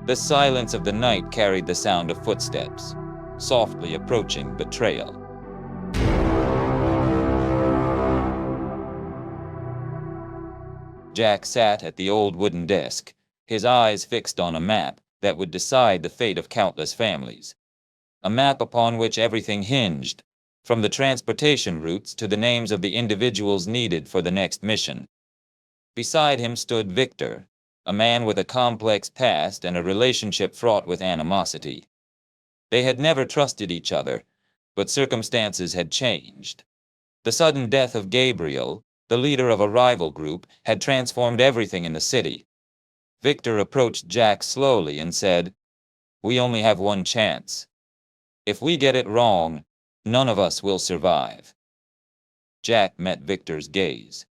The silence of the night carried the sound of footsteps, softly approaching Betrayal. Jack sat at the old wooden desk, his eyes fixed on a map that would decide the fate of countless families. A map upon which everything hinged, from the transportation routes to the names of the individuals needed for the next mission. Beside him stood Victor, a man with a complex past and a relationship fraught with animosity. They had never trusted each other, but circumstances had changed. The sudden death of Gabriel, the leader of a rival group, had transformed everything in the city. Victor approached Jack slowly and said, "We only have one chance. If we get it wrong, none of us will survive." Jack met Victor's gaze.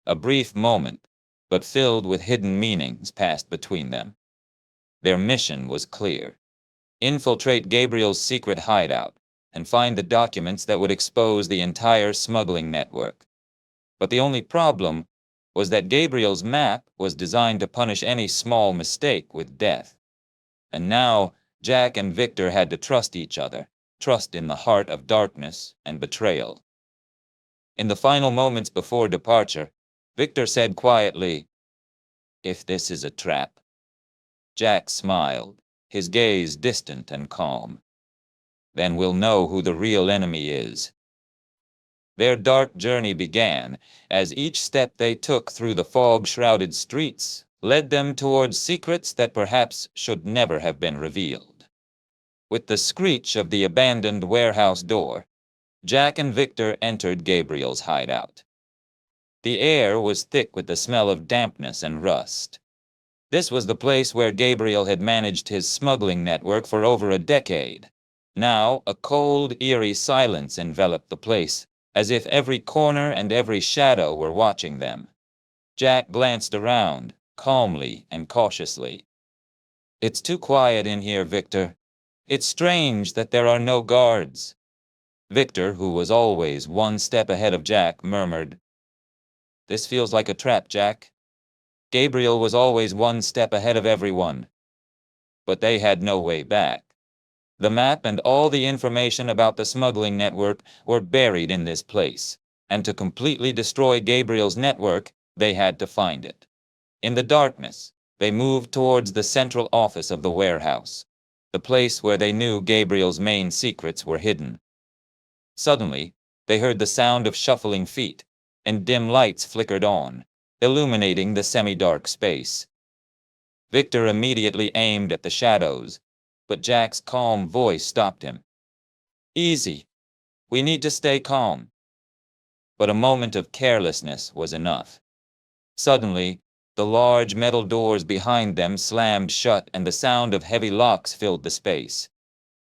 A brief moment, but filled with hidden meanings, passed between them. Their mission was clear: infiltrate Gabriel's secret hideout and find the documents that would expose the entire smuggling network. But the only problem was that Gabriel's map was designed to punish any small mistake with death. And now Jack and Victor had to trust each other, trust in the heart of darkness and betrayal. In the final moments before departure, Victor said quietly, "If this is a trap." Jack smiled, his gaze distant and calm. "Then we'll know who the real enemy is." Their dark journey began, as each step they took through the fog-shrouded streets led them towards secrets that perhaps should never have been revealed. With the screech of the abandoned warehouse door, Jack and Victor entered Gabriel's hideout. The air was thick with the smell of dampness and rust. This was the place where Gabriel had managed his smuggling network for over a decade. Now, a cold, eerie silence enveloped the place, as if every corner and every shadow were watching them. Jack glanced around, calmly and cautiously. "It's too quiet in here, Victor. It's strange that there are no guards." Victor, who was always one step ahead of Jack, murmured, "This feels like a trap, Jack. Gabriel was always one step ahead of everyone." But they had no way back. The map and all the information about the smuggling network were buried in this place, and to completely destroy Gabriel's network, they had to find it. In the darkness, they moved towards the central office of the warehouse, the place where they knew Gabriel's main secrets were hidden. Suddenly, they heard the sound of shuffling feet, and dim lights flickered on, illuminating the semi-dark space. Victor immediately aimed at the shadows, but Jack's calm voice stopped him. "Easy. We need to stay calm." But a moment of carelessness was enough. Suddenly, the large metal doors behind them slammed shut and the sound of heavy locks filled the space.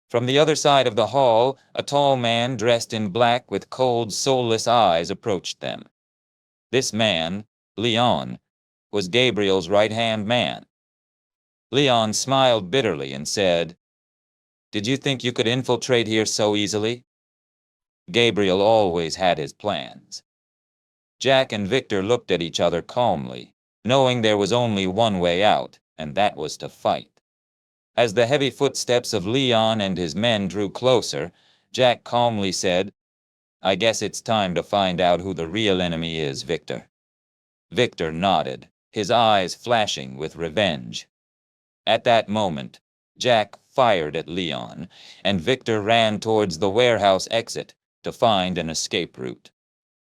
From the other side of the hall, a tall man dressed in black with cold, soulless eyes approached them. This man, Leon, was Gabriel's right-hand man. Leon smiled bitterly and said, "Did you think you could infiltrate here so easily?" Gabriel always had his plans. Jack and Victor looked at each other calmly, knowing there was only one way out, and that was to fight. As the heavy footsteps of Leon and his men drew closer, Jack calmly said, "I guess it's time to find out who the real enemy is, Victor." Victor nodded, his eyes flashing with revenge. At that moment, Jack fired at Leon, and Victor ran towards the warehouse exit to find an escape route.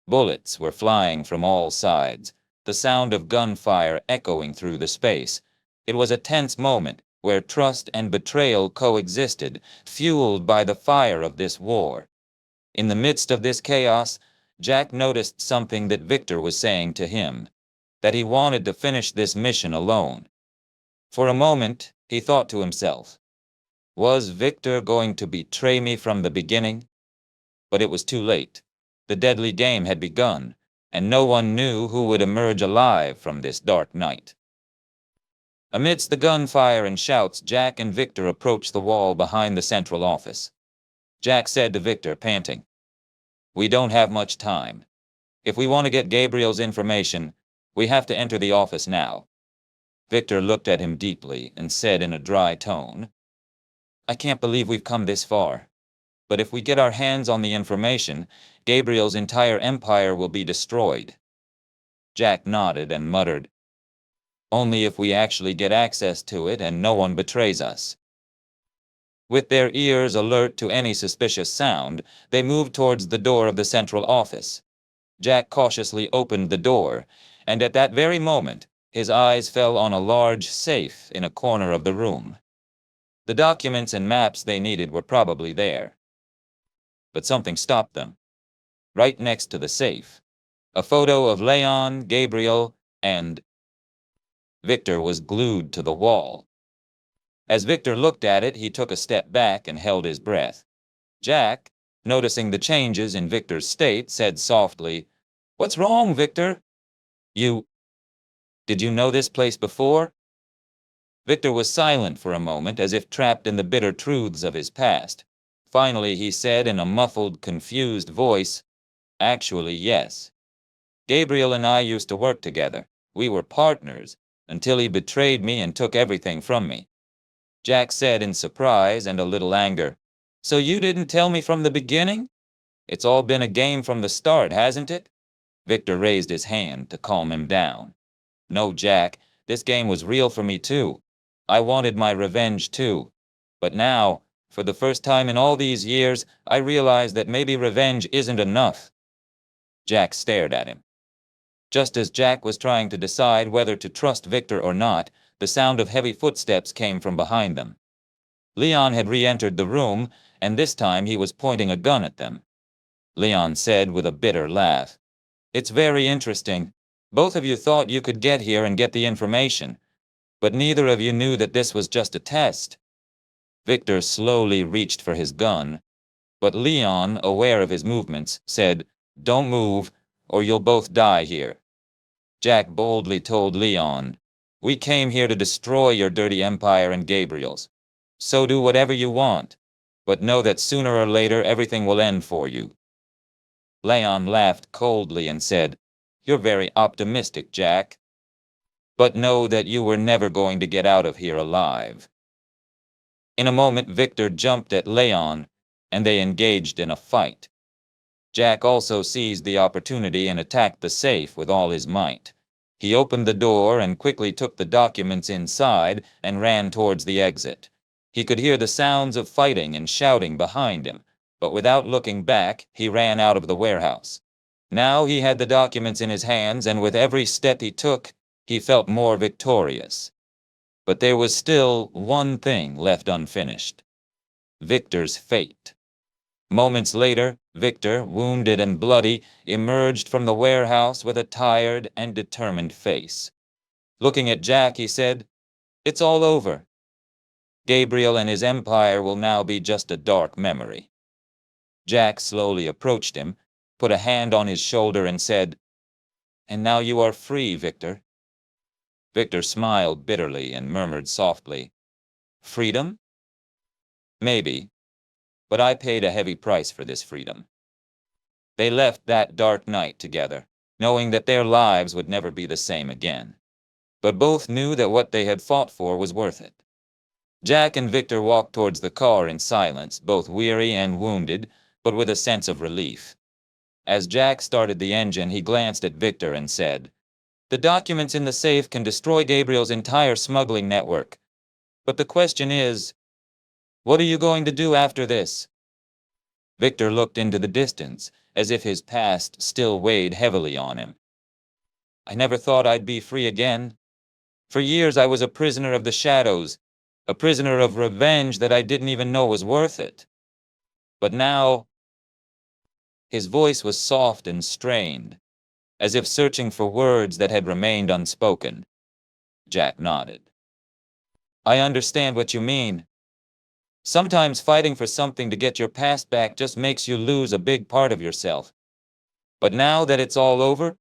Bullets were flying from all sides, the sound of gunfire echoing through the space. It was a tense moment where trust and betrayal coexisted, fueled by the fire of this war. In the midst of this chaos, Jack noticed something that Victor was saying to him, that he wanted to finish this mission alone. For a moment, he thought to himself, was Victor going to betray me from the beginning? But it was too late. The deadly game had begun, and no one knew who would emerge alive from this dark night. Amidst the gunfire and shouts, Jack and Victor approached the wall behind the central office. Jack said to Victor, panting, "We don't have much time. If we want to get Gabriel's information, we have to enter the office now." Victor looked at him deeply and said in a dry tone, "I can't believe we've come this far. But if we get our hands on the information, Gabriel's entire empire will be destroyed." Jack nodded and muttered, "Only if we actually get access to it and no one betrays us." With their ears alert to any suspicious sound, they moved towards the door of the central office. Jack cautiously opened the door, and at that very moment, his eyes fell on a large safe in a corner of the room. The documents and maps they needed were probably there. But something stopped them. Right next to the safe, a photo of Leon, Gabriel, and Victor was glued to the wall. As Victor looked at it, he took a step back and held his breath. Jack, noticing the changes in Victor's state, said softly, "What's wrong, Victor? Did you know this place before?" Victor was silent for a moment, as if trapped in the bitter truths of his past. Finally, he said in a muffled, confused voice, "Actually, yes. Gabriel and I used to work together. We were partners, until he betrayed me and took everything from me." Jack said in surprise and a little anger, "So you didn't tell me from the beginning? It's all been a game from the start, hasn't it?" Victor raised his hand to calm him down. "No, Jack, this game was real for me too. I wanted my revenge too. But now, for the first time in all these years, I realize that maybe revenge isn't enough." Jack stared at him. Just as Jack was trying to decide whether to trust Victor or not, the sound of heavy footsteps came from behind them. Leon had re-entered the room, and this time he was pointing a gun at them. Leon said with a bitter laugh, "It's very interesting. Both of you thought you could get here and get the information, but neither of you knew that this was just a test." Victor slowly reached for his gun, but Leon, aware of his movements, said, "Don't move, or you'll both die here." Jack boldly told Leon, "We came here to destroy your dirty empire and Gabriel's. So do whatever you want, but know that sooner or later everything will end for you." Leon laughed coldly and said, "You're very optimistic, Jack. But know that you were never going to get out of here alive." In a moment, Victor jumped at Leon, and they engaged in a fight. Jack also seized the opportunity and attacked the safe with all his might. He opened the door and quickly took the documents inside and ran towards the exit. He could hear the sounds of fighting and shouting behind him, but without looking back, he ran out of the warehouse. Now he had the documents in his hands, and with every step he took, he felt more victorious. But there was still one thing left unfinished: Victor's fate. Moments later, Victor, wounded and bloody, emerged from the warehouse with a tired and determined face. Looking at Jack, he said, "It's all over. Gabriel and his empire will now be just a dark memory." Jack slowly approached him, put a hand on his shoulder and said, "And now you are free, Victor." Victor smiled bitterly and murmured softly, "Freedom? Maybe. But I paid a heavy price for this freedom." They left that dark night together, knowing that their lives would never be the same again. But both knew that what they had fought for was worth it. Jack and Victor walked towards the car in silence, both weary and wounded, but with a sense of relief. As Jack started the engine, he glanced at Victor and said, "The documents in the safe can destroy Gabriel's entire smuggling network. But the question is, what are you going to do after this?" Victor looked into the distance, as if his past still weighed heavily on him. "I never thought I'd be free again. For years I was a prisoner of the shadows, a prisoner of revenge that I didn't even know was worth it. But now—" His voice was soft and strained, as if searching for words that had remained unspoken. Jack nodded. "I understand what you mean. Sometimes fighting for something to get your past back just makes you lose a big part of yourself. But now that it's all over,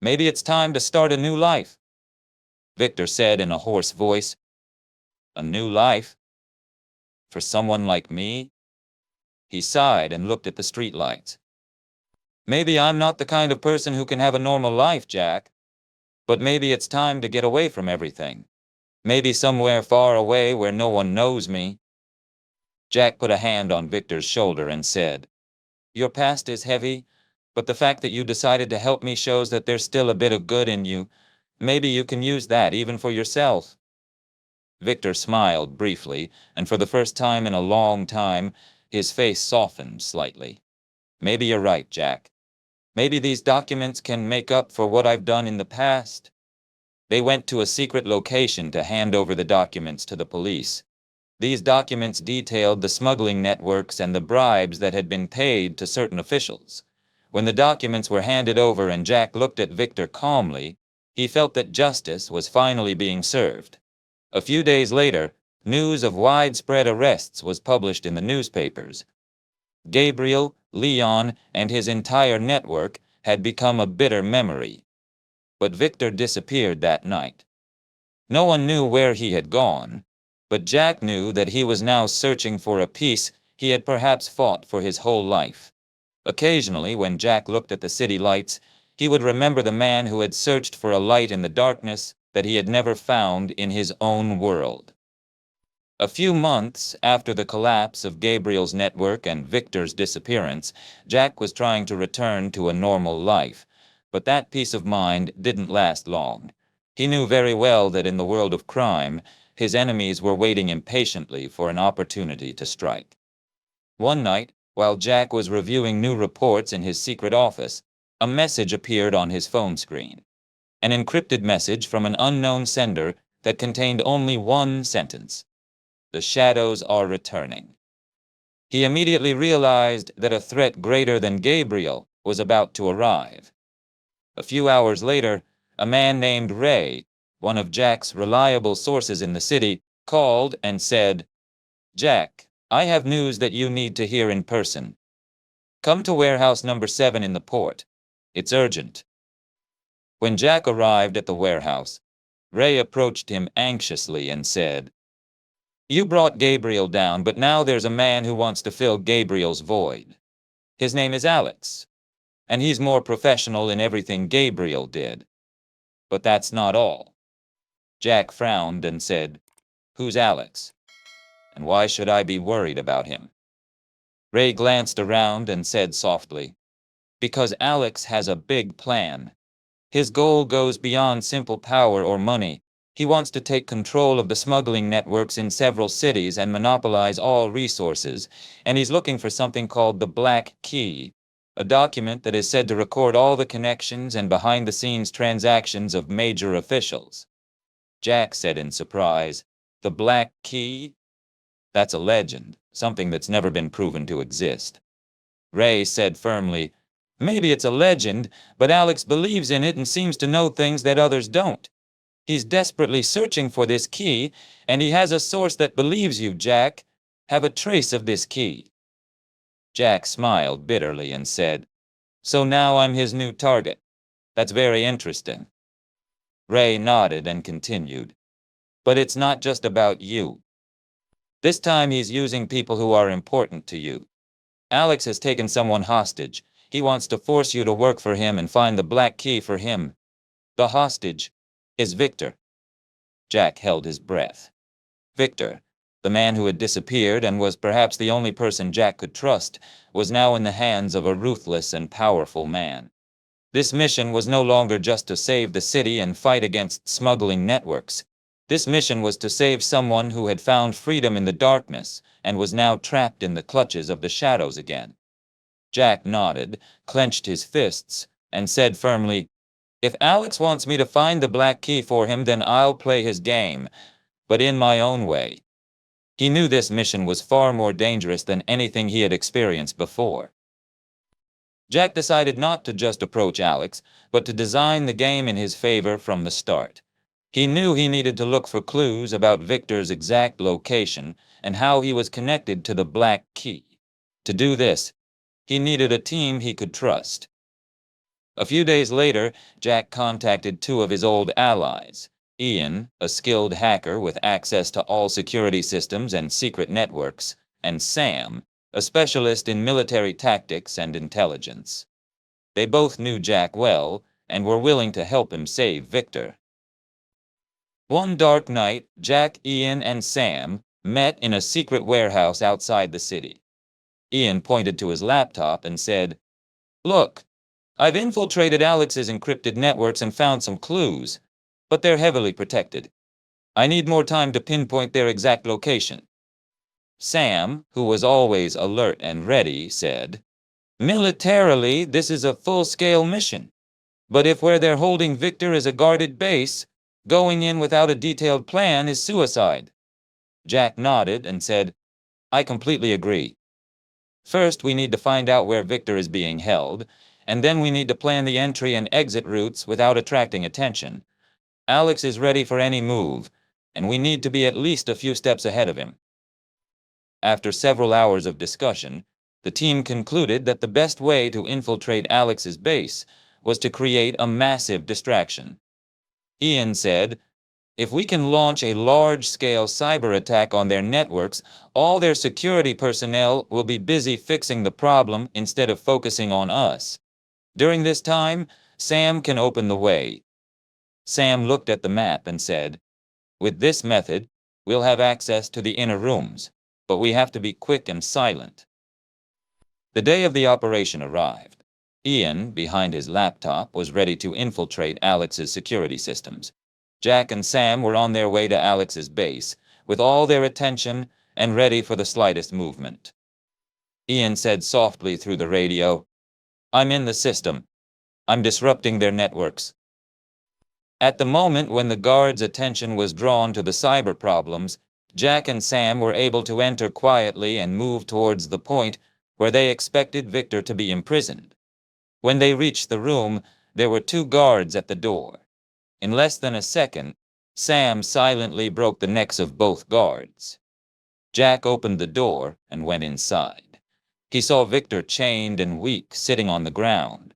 maybe it's time to start a new life," Victor said in a hoarse voice. "A new life? For someone like me?" He sighed and looked at the streetlights. "Maybe I'm not the kind of person who can have a normal life, Jack. But maybe it's time to get away from everything. Maybe somewhere far away where no one knows me. Jack put a hand on Victor's shoulder and said, "Your past is heavy, but the fact that you decided to help me shows that there's still a bit of good in you. Maybe you can use that even for yourself." Victor smiled briefly, and for the first time in a long time, his face softened slightly. "Maybe you're right, Jack. Maybe these documents can make up for what I've done in the past." They went to a secret location to hand over the documents to the police. These documents detailed the smuggling networks and the bribes that had been paid to certain officials. When the documents were handed over and Jack looked at Victor calmly, he felt that justice was finally being served. A few days later, news of widespread arrests was published in the newspapers. Gabriel, Leon, and his entire network had become a bitter memory. But Victor disappeared that night. No one knew where he had gone, but Jack knew that he was now searching for a peace he had perhaps fought for his whole life. Occasionally, when Jack looked at the city lights, he would remember the man who had searched for a light in the darkness that he had never found in his own world. A few months after the collapse of Gabriel's network and Victor's disappearance, Jack was trying to return to a normal life, but that peace of mind didn't last long. He knew very well that in the world of crime, his enemies were waiting impatiently for an opportunity to strike. One night, while Jack was reviewing new reports in his secret office, a message appeared on his phone screen. An encrypted message from an unknown sender that contained only one sentence: "The shadows are returning." He immediately realized that a threat greater than Gabriel was about to arrive. A few hours later, a man named Ray, one of Jack's reliable sources in the city, called and said, "Jack, I have news that you need to hear in person. Come to warehouse number 7 in the port. It's urgent." When Jack arrived at the warehouse, Ray approached him anxiously and said, "You brought Gabriel down, but now there's a man who wants to fill Gabriel's void. His name is Alex, and he's more professional in everything Gabriel did. But that's not all." Jack frowned and said, "Who's Alex? And why should I be worried about him?" Ray glanced around and said softly, "Because Alex has a big plan. His goal goes beyond simple power or money. He wants to take control of the smuggling networks in several cities and monopolize all resources, and he's looking for something called the Black Key, a document that is said to record all the connections and behind-the-scenes transactions of major officials." Jack said in surprise, "The Black Key? That's a legend, something that's never been proven to exist." Ray said firmly, "Maybe it's a legend, but Alex believes in it and seems to know things that others don't. He's desperately searching for this key, and he has a source that believes you, Jack, have a trace of this key." Jack smiled bitterly and said, "So now I'm his new target. That's very interesting." Ray nodded and continued, "But it's not just about you. This time he's using people who are important to you. Alex has taken someone hostage. He wants to force you to work for him and find the Black Key for him. The hostage is Victor." Jack held his breath. Victor, the man who had disappeared and was perhaps the only person Jack could trust, was now in the hands of a ruthless and powerful man. This mission was no longer just to save the city and fight against smuggling networks. This mission was to save someone who had found freedom in the darkness and was now trapped in the clutches of the shadows again. Jack nodded, clenched his fists, and said firmly, "If Alex wants me to find the Black Key for him, then I'll play his game, but in my own way." He knew this mission was far more dangerous than anything he had experienced before. Jack decided not to just approach Alex, but to design the game in his favor from the start. He knew he needed to look for clues about Victor's exact location and how he was connected to the Black Key. To do this, he needed a team he could trust. A few days later, Jack contacted two of his old allies, Ian, a skilled hacker with access to all security systems and secret networks, and Sam, a specialist in military tactics and intelligence. They both knew Jack well, and were willing to help him save Victor. One dark night, Jack, Ian, and Sam met in a secret warehouse outside the city. Ian pointed to his laptop and said, "Look, I've infiltrated Alex's encrypted networks and found some clues, but they're heavily protected. I need more time to pinpoint their exact location." Sam, who was always alert and ready, said, "Militarily, this is a full-scale mission. But if where they're holding Victor is a guarded base, going in without a detailed plan is suicide." Jack nodded and said, "I completely agree. First, we need to find out where Victor is being held, and then we need to plan the entry and exit routes without attracting attention. Alex is ready for any move, and we need to be at least a few steps ahead of him." After several hours of discussion, the team concluded that the best way to infiltrate Alex's base was to create a massive distraction. Ian said, "If we can launch a large-scale cyber attack on their networks, all their security personnel will be busy fixing the problem instead of focusing on us. During this time, Sam can open the way." Sam looked at the map and said, "With this method, we'll have access to the inner rooms, but we have to be quick and silent." The day of the operation arrived. Ian, behind his laptop, was ready to infiltrate Alex's security systems. Jack and Sam were on their way to Alex's base, with all their attention and ready for the slightest movement. Ian said softly through the radio, "I'm in the system. I'm disrupting their networks." At the moment when the guards' attention was drawn to the cyber problems, Jack and Sam were able to enter quietly and move towards the point where they expected Victor to be imprisoned. When they reached the room, there were 2 guards at the door. In less than a second, Sam silently broke the necks of both guards. Jack opened the door and went inside. He saw Victor chained and weak, sitting on the ground.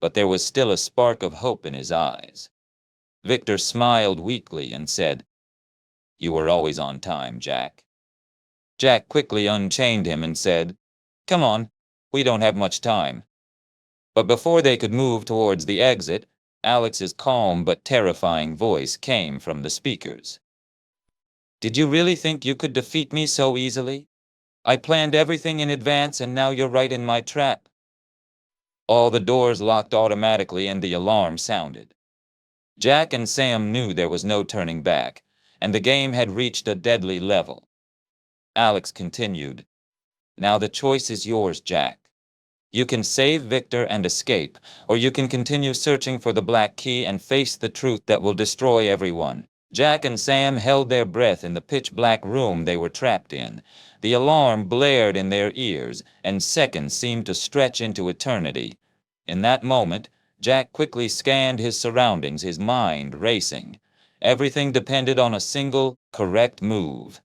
But there was still a spark of hope in his eyes. Victor smiled weakly and said, "You were always on time, Jack." Jack quickly unchained him and said, "Come on, we don't have much time." But before they could move towards the exit, Alex's calm but terrifying voice came from the speakers. "Did you really think you could defeat me so easily? I planned everything in advance and now you're right in my trap." All the doors locked automatically and the alarm sounded. Jack and Sam knew there was no turning back, and the game had reached a deadly level. Alex continued, "Now the choice is yours, Jack. You can save Victor and escape, or you can continue searching for the black key and face the truth that will destroy everyone." Jack and Sam held their breath in the pitch-black room they were trapped in. The alarm blared in their ears, and seconds seemed to stretch into eternity. In that moment, Jack quickly scanned his surroundings, his mind racing. Everything depended on a single, correct move.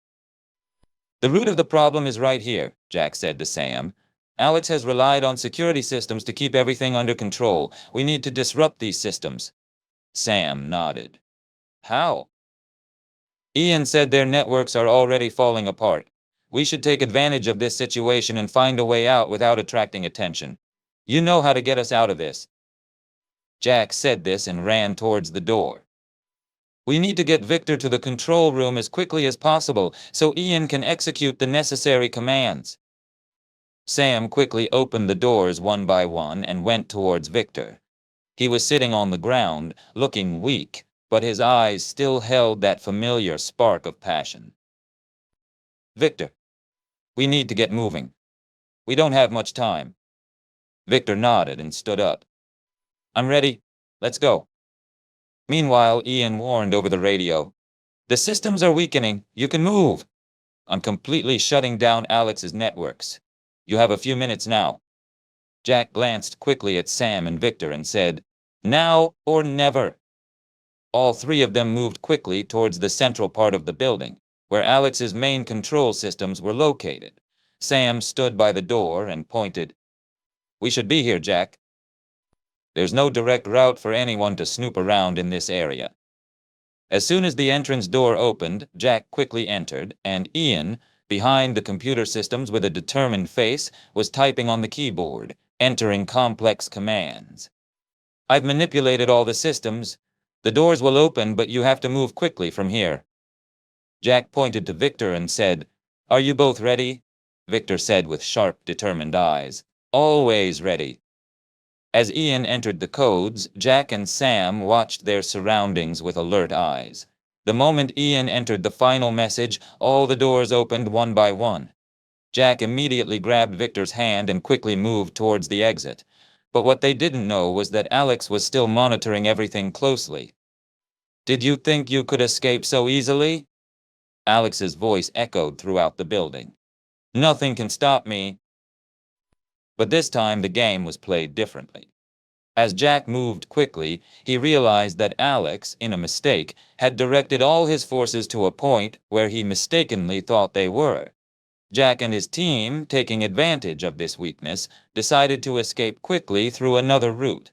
"The root of the problem is right here," Jack said to Sam. "Alex has relied on security systems to keep everything under control. We need to disrupt these systems." Sam nodded. "How?" "Ian said their networks are already falling apart. We should take advantage of this situation and find a way out without attracting attention. You know how to get us out of this." Jack said this and ran towards the door. "We need to get Victor to the control room as quickly as possible so Ian can execute the necessary commands." Sam quickly opened the doors one by one and went towards Victor. He was sitting on the ground, looking weak, but his eyes still held that familiar spark of passion. "Victor, we need to get moving. We don't have much time." Victor nodded and stood up. "I'm ready. Let's go." Meanwhile, Ian warned over the radio, "The systems are weakening. You can move. I'm completely shutting down Alex's networks. You have a few minutes now." Jack glanced quickly at Sam and Victor and said, "Now or never." All 3 of them moved quickly towards the central part of the building, where Alex's main control systems were located. Sam stood by the door and pointed. "We should be here, Jack. There's no direct route for anyone to snoop around in this area." As soon as the entrance door opened, Jack quickly entered, and Ian, behind the computer systems with a determined face, was typing on the keyboard, entering complex commands. I've manipulated all the systems. The doors will open, but you have to move quickly from here. Jack pointed to Victor and said, "Are you both ready?" Victor said with sharp, determined eyes, "Always ready." As Ian entered the codes, Jack and Sam watched their surroundings with alert eyes. The moment Ian entered the final message, all the doors opened one by one. Jack immediately grabbed Victor's hand and quickly moved towards the exit. But what they didn't know was that Alex was still monitoring everything closely. "Did you think you could escape so easily?" Alex's voice echoed throughout the building. "Nothing can stop me." But this time the game was played differently. As Jack moved quickly, he realized that Alex, in a mistake, had directed all his forces to a point where he mistakenly thought they were. Jack and his team, taking advantage of this weakness, decided to escape quickly through another route.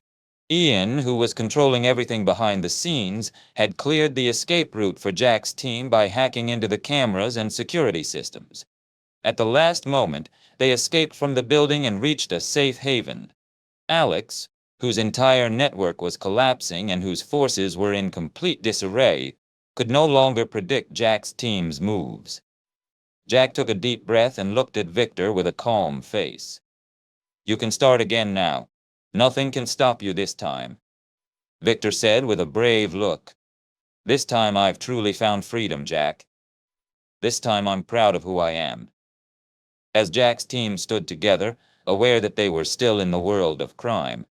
Ian, who was controlling everything behind the scenes, had cleared the escape route for Jack's team by hacking into the cameras and security systems. At the last moment, they escaped from the building and reached a safe haven. Alex, whose entire network was collapsing and whose forces were in complete disarray, could no longer predict Jack's team's moves. Jack took a deep breath and looked at Victor with a calm face. "You can start again now. Nothing can stop you this time," Victor said with a brave look. "This time I've truly found freedom, Jack. This time I'm proud of who I am." As Jack's team stood together, aware that they were still in the world of crime,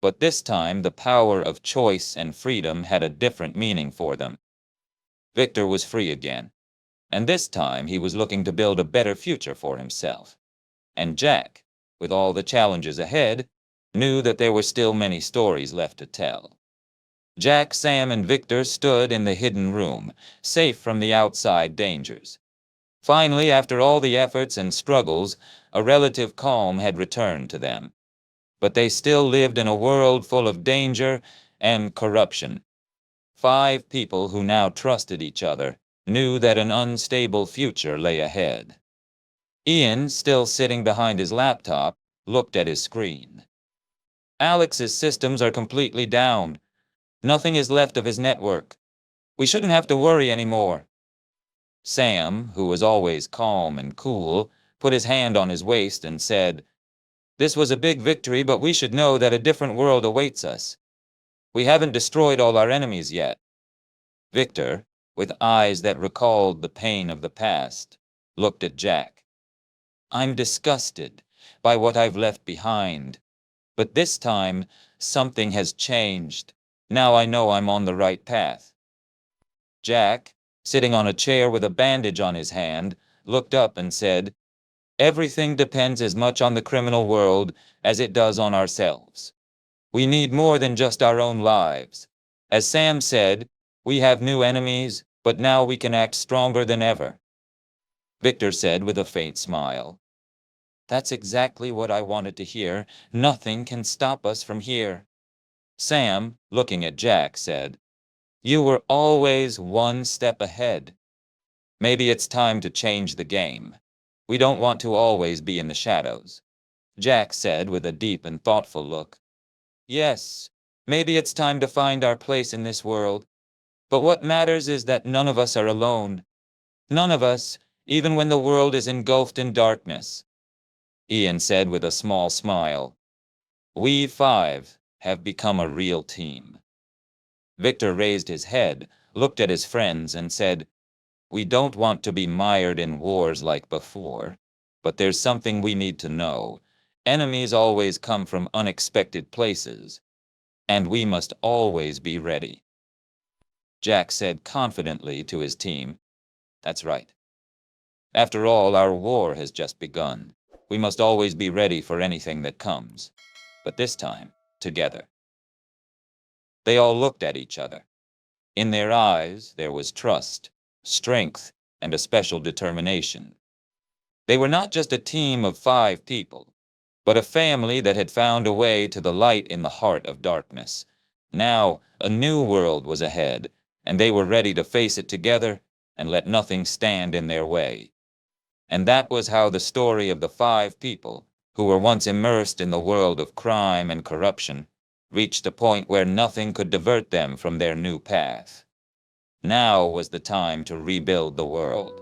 but this time the power of choice and freedom had a different meaning for them. Victor was free again, and this time he was looking to build a better future for himself. And Jack, with all the challenges ahead, knew that there were still many stories left to tell. Jack, Sam, and Victor stood in the hidden room, safe from the outside dangers. Finally, after all the efforts and struggles, a relative calm had returned to them. But they still lived in a world full of danger and corruption. 5 people who now trusted each other knew that an unstable future lay ahead. Ian, still sitting behind his laptop, looked at his screen. "Alex's systems are completely down. Nothing is left of his network. We shouldn't have to worry anymore." Sam, who was always calm and cool, put his hand on his waist and said, "This was a big victory, but we should know that a different world awaits us. We haven't destroyed all our enemies yet." Victor, with eyes that recalled the pain of the past, looked at Jack. "I'm disgusted by what I've left behind. But this time, something has changed. Now I know I'm on the right path." Jack, sitting on a chair with a bandage on his hand, looked up and said, "Everything depends as much on the criminal world as it does on ourselves. We need more than just our own lives. As Sam said, we have new enemies, but now we can act stronger than ever." Victor said with a faint smile, "That's exactly what I wanted to hear. Nothing can stop us from here." Sam, looking at Jack, said, "You were always one step ahead. Maybe it's time to change the game. We don't want to always be in the shadows." Jack said with a deep and thoughtful look, "Yes, maybe it's time to find our place in this world. But what matters is that none of us are alone. None of us, even when the world is engulfed in darkness." Ian said with a small smile, "We 5 have become a real team." Victor raised his head, looked at his friends, and said, "We don't want to be mired in wars like before, but there's something we need to know. Enemies always come from unexpected places, and we must always be ready." Jack said confidently to his team, "That's right. After all, our war has just begun. We must always be ready for anything that comes, but this time, together." They all looked at each other. In their eyes there was trust, strength, and a special determination. They were not just a team of 5 people, but a family that had found a way to the light in the heart of darkness. Now, a new world was ahead, and they were ready to face it together and let nothing stand in their way. And that was how the story of the 5 people, who were once immersed in the world of crime and corruption, reached a point where nothing could divert them from their new path. Now was the time to rebuild the world.